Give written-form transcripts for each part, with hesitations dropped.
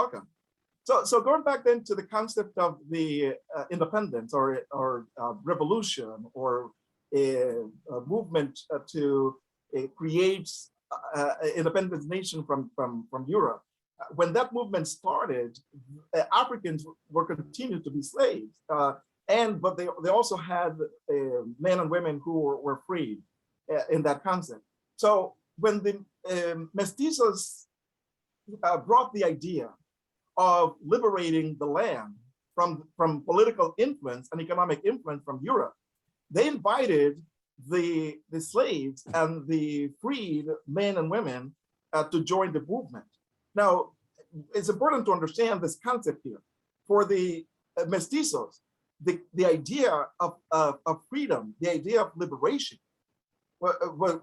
welcome. So going back then to the concept of the independence or revolution or a movement to create independent nation from Europe. When that movement started, Africans were continued to be slaves, but they also had men and women who were freed in that concept. So when the mestizos brought the idea of liberating the land from political influence and economic influence from Europe, they invited the slaves and the freed men and women to join the movement. Now, it's important to understand this concept here. For the mestizos, the idea of freedom, the idea of liberation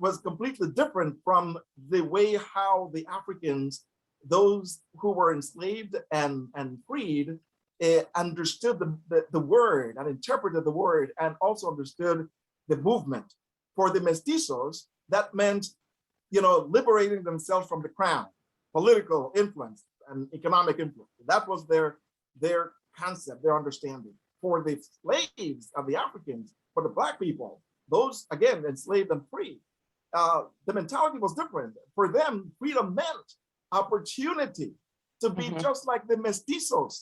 was completely different from the way how the Africans, those who were enslaved and freed, understood the word and interpreted the word and also understood the movement. For the mestizos, that meant, liberating themselves from the crown, political influence and economic influence. That was their concept, their understanding. For the slaves of the Africans, for the Black people, those, again, enslaved and free, the mentality was different. For them, freedom meant opportunity to be just like the mestizos.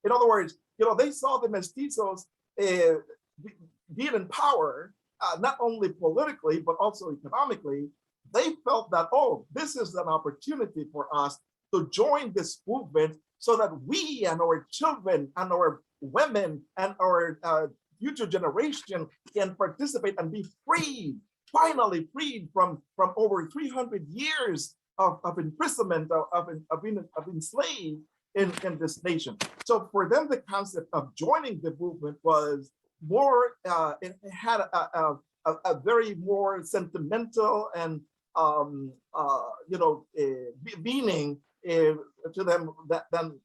In other words, they saw the mestizos being in power, not only politically, but also economically. They felt that, oh, this is an opportunity for us to join this movement so that we and our children and our women and our future generation can participate and be freed, finally freed from over 300 years of imprisonment, of being enslaved in this nation. So for them, the concept of joining the movement was more, it had a very more sentimental and meaning to them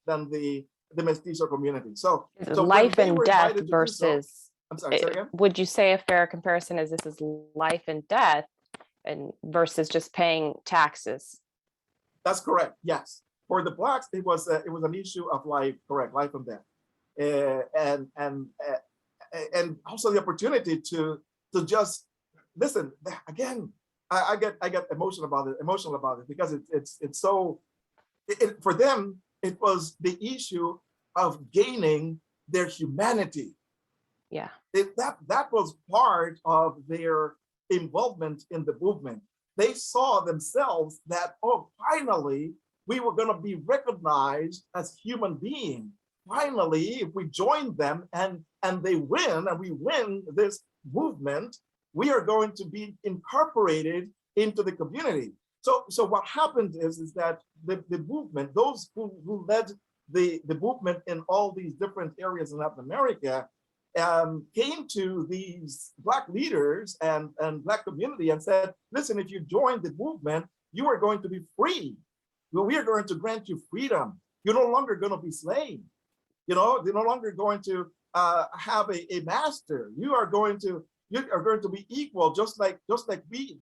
than the mestizo community. So life and death versus, I'm sorry, say again? Would you say a fair comparison is this is life and death and versus just paying taxes? That's correct, yes. For the Blacks, it was an issue of life, correct, life and death. And also the opportunity to just listen. Again, I get emotional about it because it's so, for them, it was the issue of gaining their humanity. Yeah. That was part of their involvement in the movement. They saw themselves that, oh, finally, we were going to be recognized as human beings. Finally, if we join them and they win, and we win this movement, we are going to be incorporated into the community. So what happened is that the movement, those who led the movement in all these different areas in Latin America, came to these Black leaders and Black community and said, listen, if you join the movement, you are going to be free. We are going to grant you freedom. You're no longer going to be slaves. You're no longer going to have a master. You are going to be equal, just like we